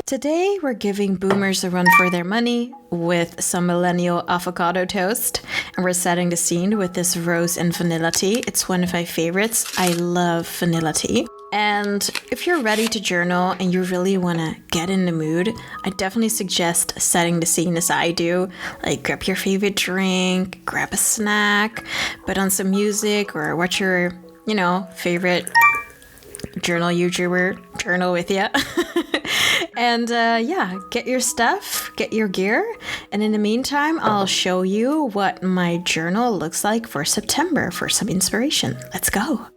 Today, we're giving boomers a run for their money with some millennial avocado toast, and we're setting the scene with this rose and vanilla tea. It's one of my favorites. I love vanilla tea. And if you're ready to journal and you really want to get in the mood, I definitely suggest setting the scene as I do. Like, grab your favorite drink, grab a snack, put on some music, or watch your, favorite journal YouTuber journal with you. And get your stuff, get your gear. And in the meantime, I'll show you what my journal looks like for September for some inspiration. Let's go.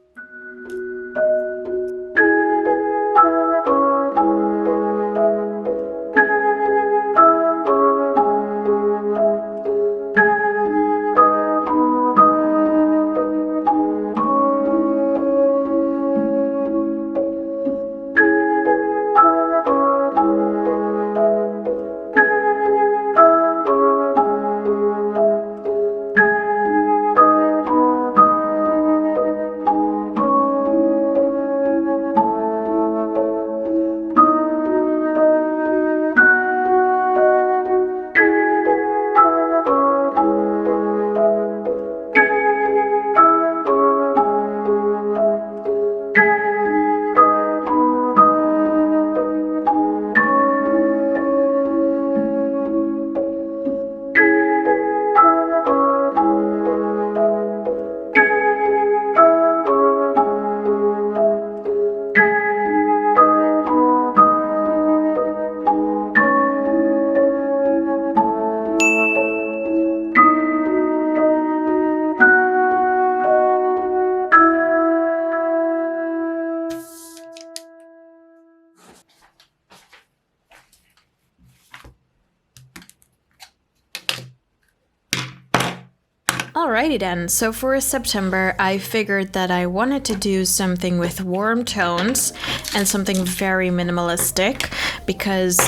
Alrighty then, so for September, I figured that I wanted to do something with warm tones and something very minimalistic because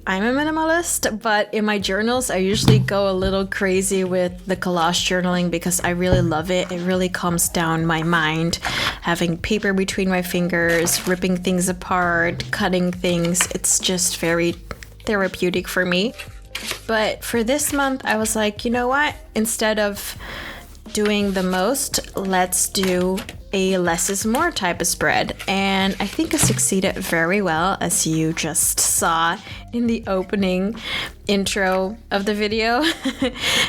I'm a minimalist, but in my journals, I usually go a little crazy with the collage journaling because I really love it. It really calms down my mind. Having paper between my fingers, ripping things apart, cutting things, it's just very therapeutic for me. But for this month, I was like, you know what? Instead of doing the most, let's do a less is more type of spread. And I think I succeeded very well, as you just saw in the opening intro of the video.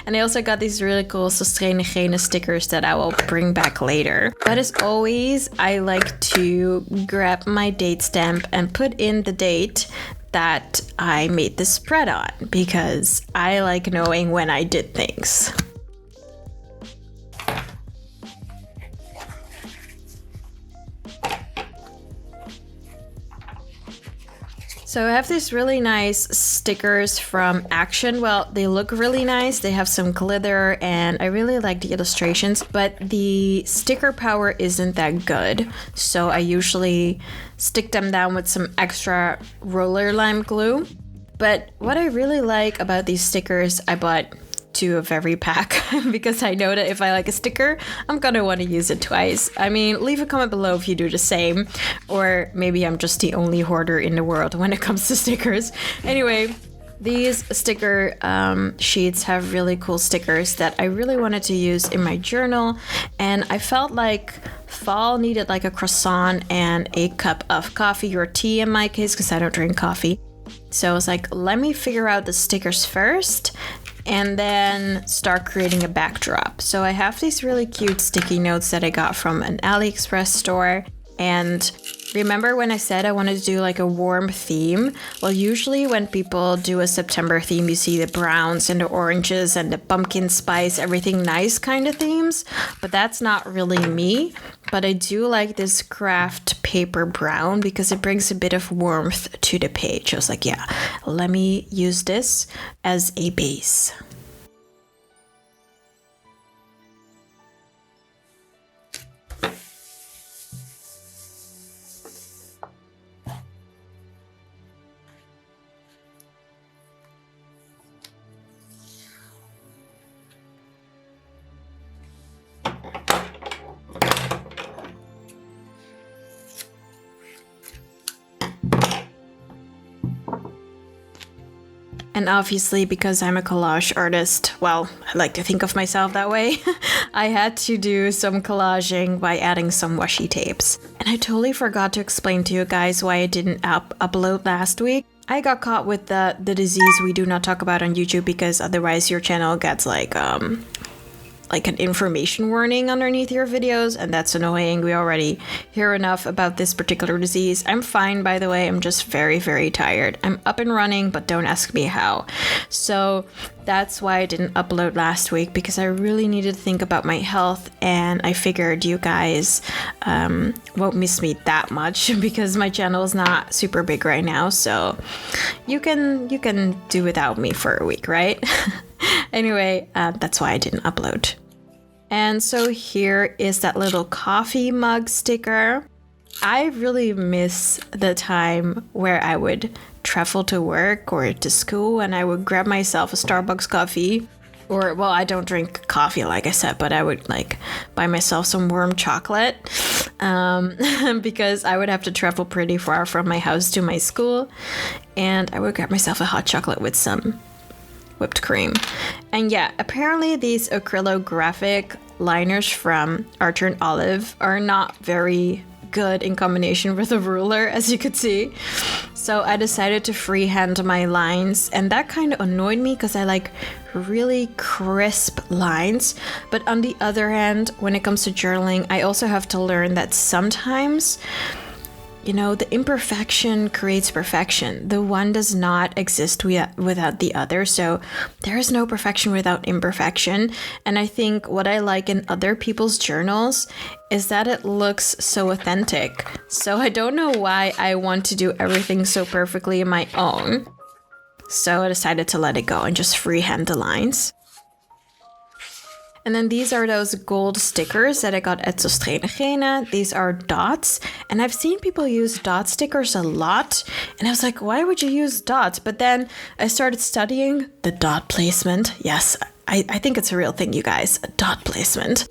And I also got these really cool Sostrenigene stickers that I will bring back later. But as always, I like to grab my date stamp and put in the date that I made the spread on because I like knowing when I did things. So I have these really nice stickers from Action. Well, they look really nice. They have some glitter and I really like the illustrations, but the sticker power isn't that good. So I usually stick them down with some extra roller lime glue. But what I really like about these stickers, I bought 2 of every pack because I know that if I like a sticker, I'm gonna want to use it twice. I mean, leave a comment below if you do the same, or maybe I'm just the only hoarder in the world when it comes to stickers. Anyway, these sticker sheets have really cool stickers that I really wanted to use in my journal, and I felt like fall needed like a croissant and a cup of coffee or tea in my case because I don't drink coffee. So I was like, let me figure out the stickers first and then start creating a backdrop. So I have these really cute sticky notes that I got from an AliExpress store. And remember when I said I wanted to do like a warm theme? Well, usually when people do a September theme, you see the browns and the oranges and the pumpkin spice, everything nice kind of themes. But that's not really me. But I do like this craft paper brown because it brings a bit of warmth to the page. I was like, yeah, let me use this as a base. And obviously, because I'm a collage artist, well, I like to think of myself that way, I had to do some collaging by adding some washi tapes. And I totally forgot to explain to you guys why I didn't upload last week. I got caught with the disease we do not talk about on YouTube because otherwise your channel gets like an information warning underneath your videos, and that's annoying. We already hear enough about this particular disease. I'm fine, by the way. I'm just very, very tired. I'm up and running, but don't ask me how. So that's why I didn't upload last week, because I really needed to think about my health, and I figured you guys won't miss me that much because my channel is not super big right now, so you can do without me for a week, right? Anyway, that's why I didn't upload. And so here is that little coffee mug sticker. I really miss the time where I would travel to work or to school and I would grab myself a Starbucks coffee. Or, well, I don't drink coffee, like I said, but I would like buy myself some warm chocolate because I would have to travel pretty far from my house to my school. And I would grab myself a hot chocolate with some whipped cream. And yeah, apparently these acrylographic liners from Archer & Olive are not very good in combination with a ruler, as you could see. So I decided to freehand my lines, and that kind of annoyed me because I like really crisp lines. But on the other hand, when it comes to journaling, I also have to learn that sometimes, you know, the imperfection creates perfection. The one does not exist without the other. So there is no perfection without imperfection. And I think what I like in other people's journals is that it looks so authentic. So I don't know why I want to do everything so perfectly in my own. So I decided to let it go and just freehand the lines. And then these are those gold stickers that I got at Sostrenegene. These are dots. And I've seen people use dot stickers a lot. And I was like, why would you use dots? But then I started studying the dot placement. Yes, I think it's a real thing, you guys. Dot placement.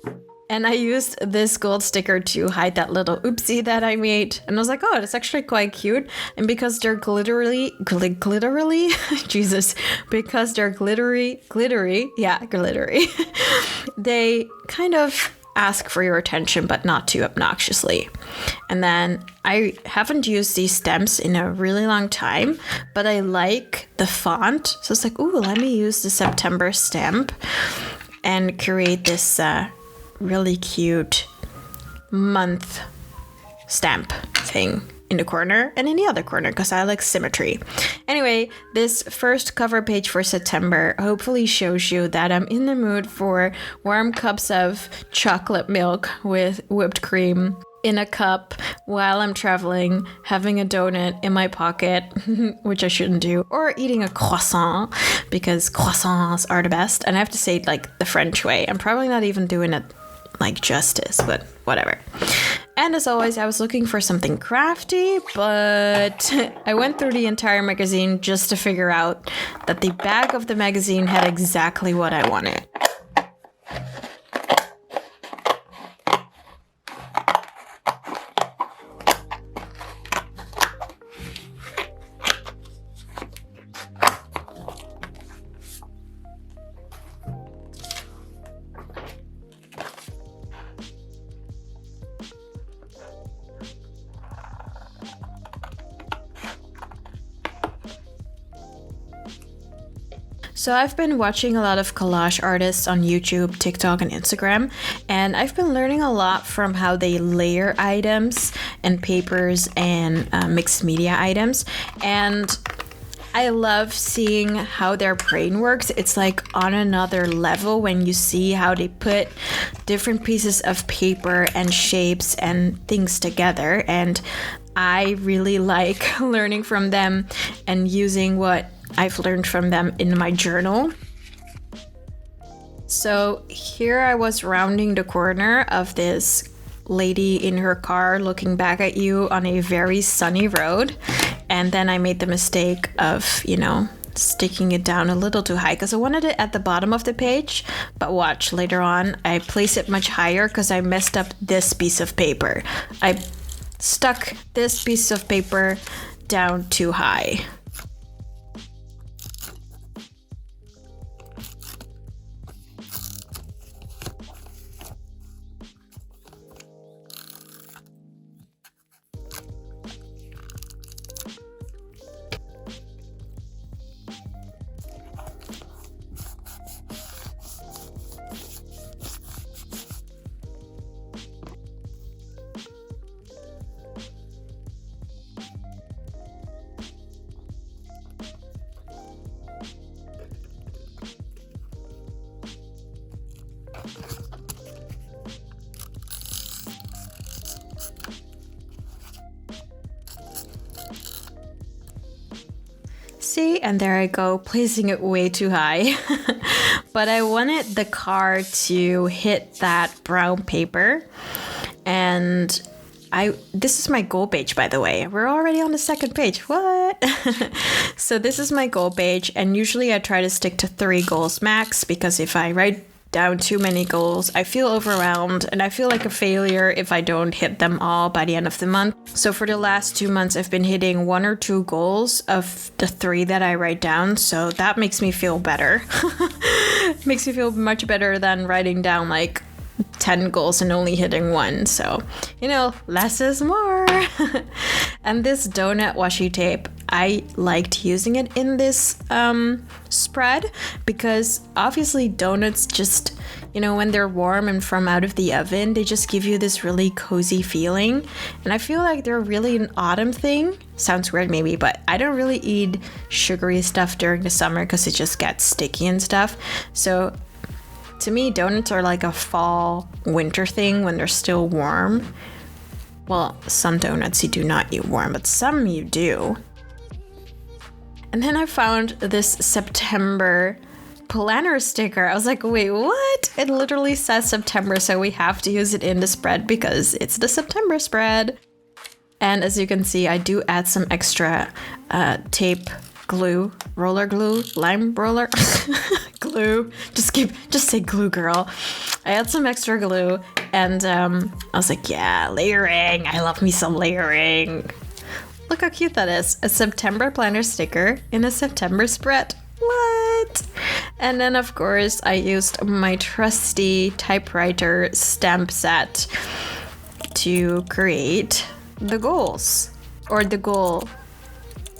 And I used this gold sticker to hide that little oopsie that I made. And I was like, oh, that's actually quite cute. And because they're glittery, Jesus, because they're glittery, they kind of ask for your attention, but not too obnoxiously. And then I haven't used these stamps in a really long time, but I like the font. So it's like, ooh, let me use the September stamp and create this really cute month stamp thing in the corner and in the other corner because I like symmetry. Anyway, this first cover page for September hopefully shows you that I'm in the mood for warm cups of chocolate milk with whipped cream in a cup while I'm traveling, having a donut in my pocket, which I shouldn't do, or eating a croissant because croissants are the best. And I have to say it like the French way. I'm probably not even doing it like justice, but whatever. And as always, I was looking for something crafty, but I went through the entire magazine just to figure out that the back of the magazine had exactly what I wanted. So I've been watching a lot of collage artists on YouTube, TikTok, and Instagram, and I've been learning a lot from how they layer items and papers and mixed media items. And I love seeing how their brain works. It's like on another level when you see how they put different pieces of paper and shapes and things together. And I really like learning from them and using what I've learned from them in my journal. So here I was rounding the corner of this lady in her car looking back at you on a very sunny road. And then I made the mistake of, you know, sticking it down a little too high because I wanted it at the bottom of the page. But watch, later on, I place it much higher because I messed up this piece of paper. I stuck this piece of paper down too high. see, and there I go, placing it way too high. But I wanted the card to hit that brown paper. And this is my goal page, by the way. We're already on the second page. What? So this is my goal page, and usually I try to stick to 3 goals max, because if I write down too many goals, I feel overwhelmed and I feel like a failure if I don't hit them all by the end of the month. So for the last 2 months, I've been hitting 1 or 2 goals of the 3 that I write down. So that makes me feel better. Makes me feel much better than writing down like 10 goals and only hitting 1. So, less is more. And this donut washi tape, I liked using it in this spread, because obviously donuts just, when they're warm and from out of the oven, they just give you this really cozy feeling. And I feel like they're really an autumn thing. Sounds weird maybe, but I don't really eat sugary stuff during the summer because it just gets sticky and stuff. So to me, donuts are like a fall, winter thing when they're still warm. Well, some donuts you do not eat warm, but some you do. And then I found this September planner sticker. I was like, wait, what? It literally says September, so we have to use it in the spread because it's the September spread. And as you can see, I do add some extra tape, glue, roller glue, lime roller glue. Just say glue, girl. I add some extra glue, and I was like, yeah, layering. I love me some layering. Look how cute that is. A September planner sticker in a September spread. What? And then, of course, I used my trusty typewriter stamp set to create the goals, or the goal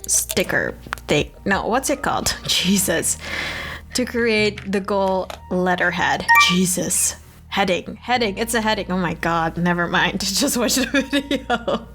sticker thing. No, what's it called? Jesus. To create the goal letterhead. Jesus. Heading. It's a heading. Oh my god. Never mind. Just watch the video.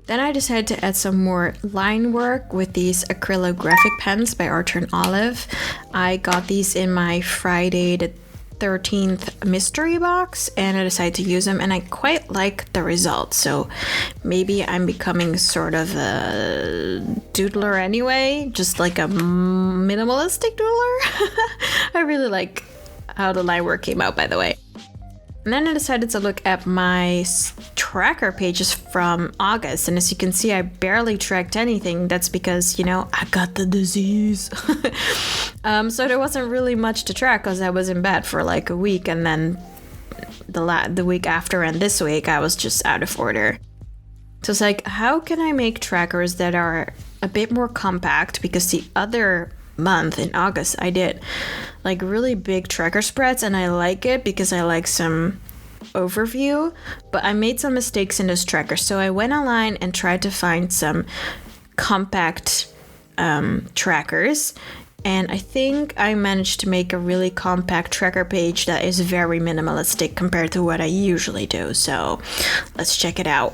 Then I decided to add some more line work with these acrylic pens by Arthur and Olive. I got these in my Friday the 13th mystery box, and I decided to use them, and I quite like the results. So maybe I'm becoming sort of a doodler anyway, just like a minimalistic doodler. I really like how the line work came out, by the way. And then I decided to look at my tracker pages from August. And as you can see, I barely tracked anything. That's because, I got the disease. So there wasn't really much to track because I was in bed for like a week. And then the week after and this week, I was just out of order. So it's like, how can I make trackers that are a bit more compact? Because the other month in August I did like really big tracker spreads, and I like it because I like some overview, but I made some mistakes in this tracker. So I went online and tried to find some compact trackers, and I think I managed to make a really compact tracker page that is very minimalistic compared to what I usually do. So let's check it out.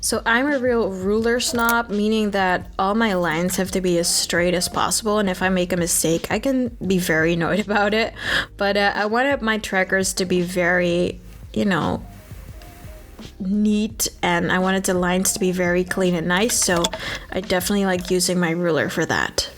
So I'm a real ruler snob, meaning that all my lines have to be as straight as possible, and if I make a mistake, I can be very annoyed about it. But I wanted my trackers to be very, neat, and I wanted the lines to be very clean and nice, so I definitely like using my ruler for that.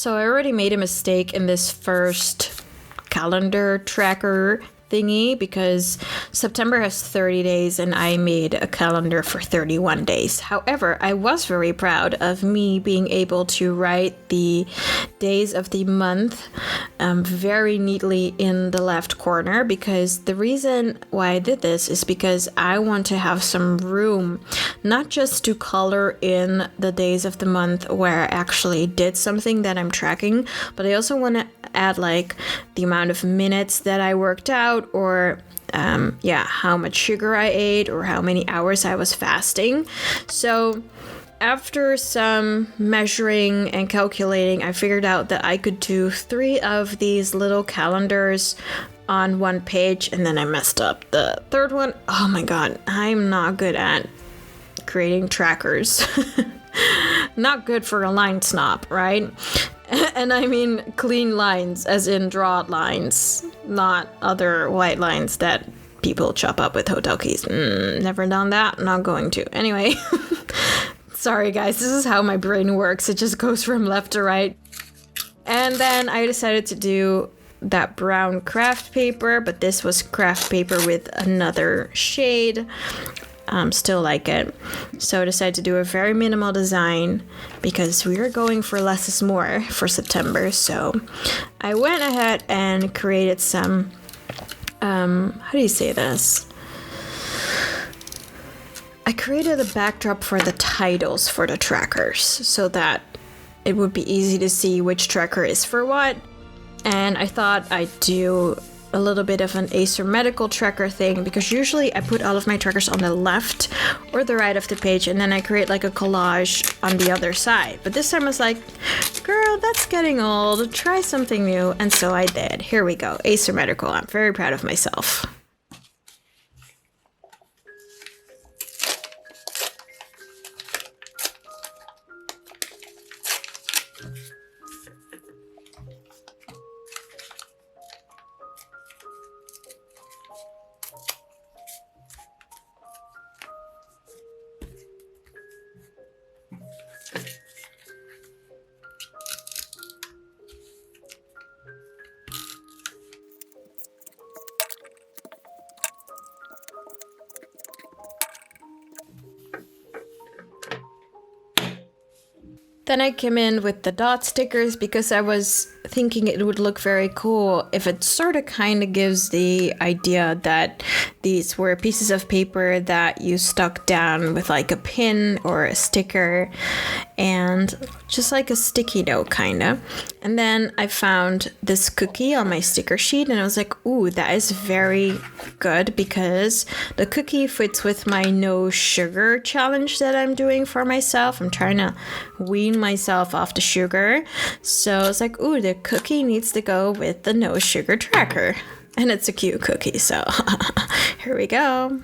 So I already made a mistake in this first calendar tracker thingy because September has 30 days and I made a calendar for 31 days. However, I was very proud of me being able to write the days of the month very neatly in the left corner, because the reason why I did this is because I want to have some room, not just to color in the days of the month where I actually did something that I'm tracking, but I also want to add like the amount of minutes that I worked out, or how much sugar I ate, or how many hours I was fasting. So after some measuring and calculating, I figured out that I could do 3 of these little calendars on one page, and then I messed up the third one. Oh my god, I'm not good at creating trackers. Not good for a line snob, right? And I mean clean lines, as in draw lines, not other white lines that people chop up with hotel keys. Never done that, not going to. Anyway, sorry guys, this is how my brain works. It just goes from left to right. And then I decided to do that brown craft paper, but this was craft paper with another shade. Still like it. So I decided to do a very minimal design because we are going for less is more for September. So I went ahead and created some, how do you say this? I created a backdrop for the titles for the trackers so that it would be easy to see which tracker is for what. And I thought I'd do a little bit of an asymmetrical tracker thing, because usually I put all of my trackers on the left or the right of the page, and then I create like a collage on the other side. But this time I was like, girl, that's getting old, try something new. And so I did. Here we go, asymmetrical. I'm very proud of myself. Then I came in with the dot stickers because I was thinking it would look very cool if it sort of kind of gives the idea that these were pieces of paper that you stuck down with like a pin or a sticker, and just like a sticky note kind of. And then I found this cookie on my sticker sheet and I was like, ooh, that is very good because the cookie fits with my no sugar challenge that I'm doing for myself. I'm trying to wean myself off the sugar. So I was like, ooh, the cookie needs to go with the no sugar tracker. And it's a cute cookie, so here we go.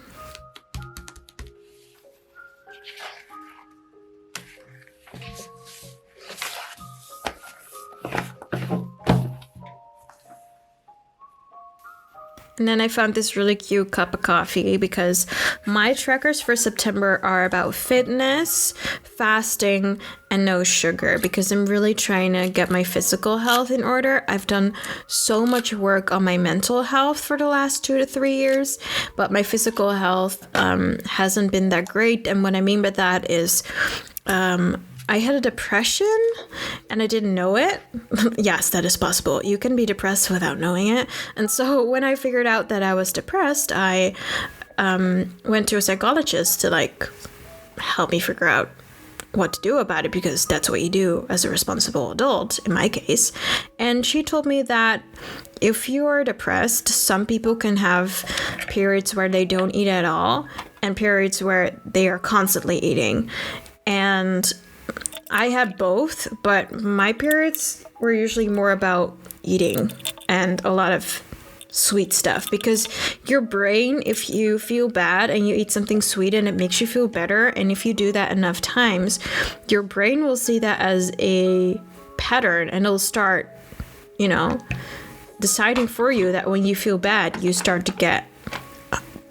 And then I found this really cute cup of coffee because my trackers for September are about fitness, fasting, and no sugar because I'm really trying to get my physical health in order. I've done so much work on my mental health for the last 2 to 3 years, but my physical health hasn't been that great. And what I mean by that is I had a depression and I didn't know it. Yes, that is possible. You can be depressed without knowing it. And so when I figured out that I was depressed, I went to a psychologist to like help me figure out what to do about it, because that's what you do as a responsible adult in my case. And she told me that if you're depressed, some people can have periods where they don't eat at all and periods where they are constantly eating. And I had both, but my periods were usually more about eating and a lot of sweet stuff, because your brain, if you feel bad and you eat something sweet and it makes you feel better, and if you do that enough times, your brain will see that as a pattern and it'll start, deciding for you that when you feel bad, you start to get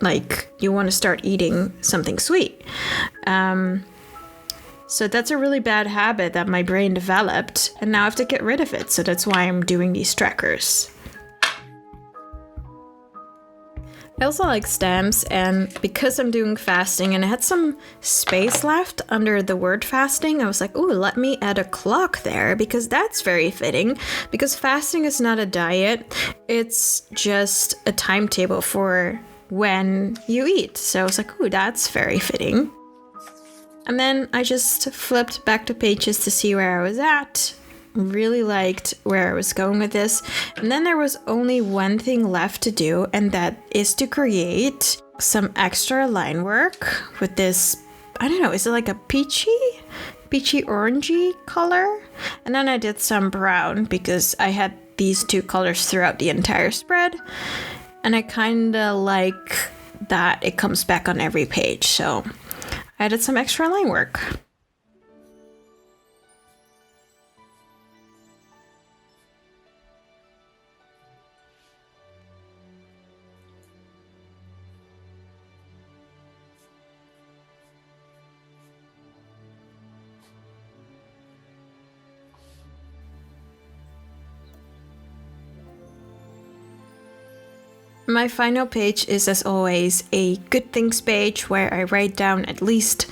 like you want to start eating something sweet. So that's a really bad habit that my brain developed, and now I have to get rid of it. So that's why I'm doing these trackers. I also like stamps, and because I'm doing fasting and I had some space left under the word fasting, I was like, ooh, let me add a clock there, because that's very fitting, because fasting is not a diet, it's just a timetable for when you eat. So I was like, ooh, that's very fitting. And then I just flipped back to pages to see where I was at. Really liked where I was going with this. And then there was only one thing left to do, and that is to create some extra line work with this, I don't know, is it like a peachy orangey color? And then I did some brown because I had these two colors throughout the entire spread. And I kind of like that it comes back on every page. So I added some extra line work. My final page is, as always, a good things page where I write down at least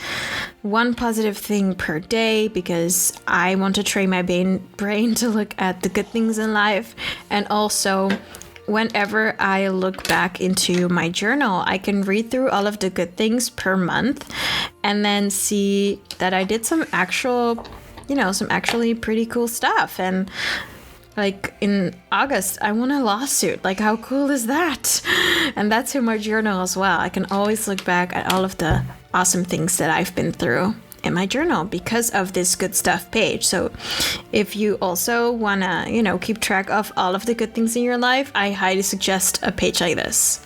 one positive thing per day, because I want to train my brain to look at the good things in life. And also, whenever I look back into my journal, I can read through all of the good things per month and then see that I did some actually pretty cool stuff. And like in August, I won a lawsuit. Like, how cool is that? And that's in my journal as well. I can always look back at all of the awesome things that I've been through in my journal because of this good stuff page. So if you also want to, keep track of all of the good things in your life, I highly suggest a page like this.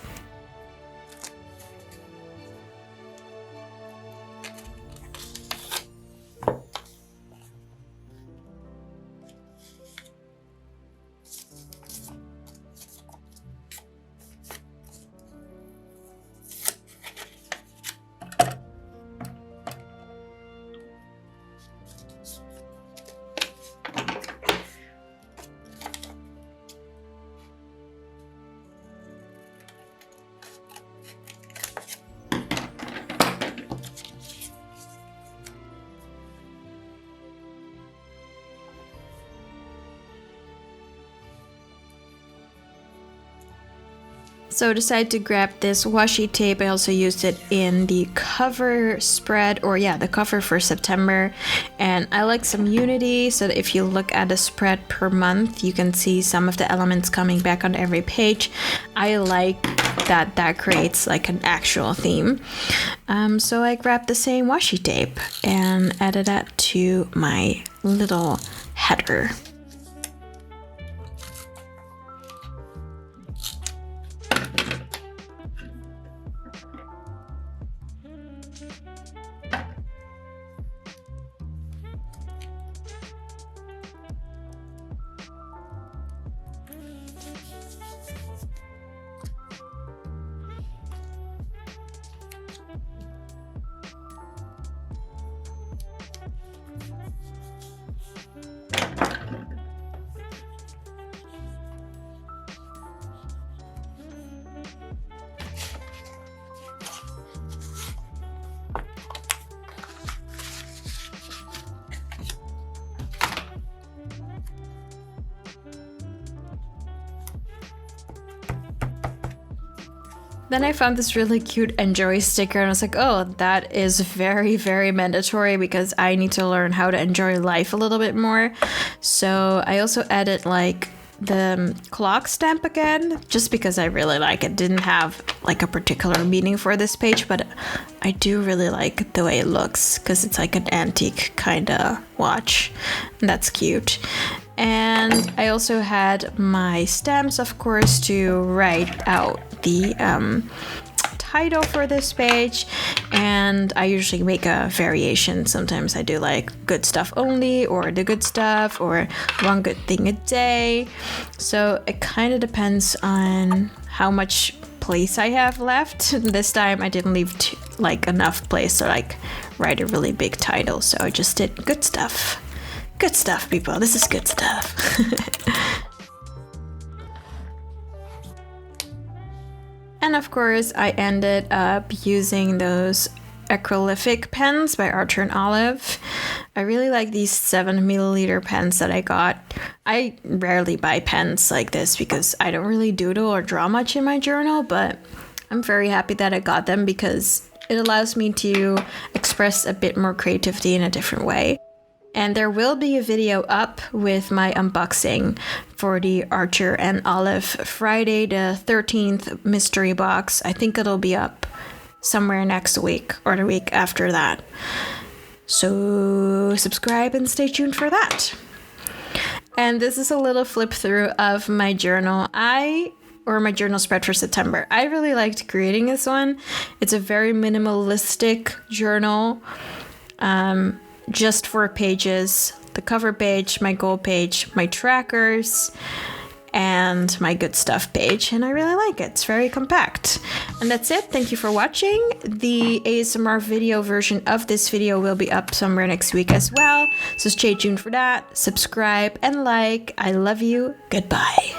So I decided to grab this washi tape. I also used it in the cover spread, the cover for September. And I like some unity, so that if you look at a spread per month, you can see some of the elements coming back on every page. I like that creates like an actual theme. So I grabbed the same washi tape and added that to my little header. Then I found this really cute enjoy sticker and I was like, oh, that is very, very mandatory because I need to learn how to enjoy life a little bit more. So I also added like the clock stamp again, just because I really like it. Didn't have like a particular meaning for this page, but I do really like the way it looks because it's like an antique kind of watch. And that's cute. And I also had my stamps, of course, to write out the title for this page, and I usually make a variation. Sometimes I do like good stuff only, or the good stuff, or one good thing a day. So it kind of depends on how much place I have left. This time I didn't leave like enough place to like write a really big title, so I just did good stuff. Good stuff, people. This is good stuff. And of course, I ended up using those Acrylic Pens by Arthur and Olive. I really like these 7ml pens that I got. I rarely buy pens like this because I don't really doodle or draw much in my journal, but I'm very happy that I got them because it allows me to express a bit more creativity in a different way. And there will be a video up with my unboxing for the Arthur and Olive Friday the 13th mystery box. I think it'll be up somewhere next week or the week after that. So subscribe and stay tuned for that. And this is a little flip through of my journal. Or my journal spread for September. I really liked creating this one. It's a very minimalistic journal. Just 4 pages, the cover page, my goal page, my trackers, and my good stuff page, and I really like it. It's very compact. And that's it. Thank you for watching. The ASMR video version of this video will be up somewhere next week as well, so stay tuned for that. Subscribe and like. I love you. Goodbye.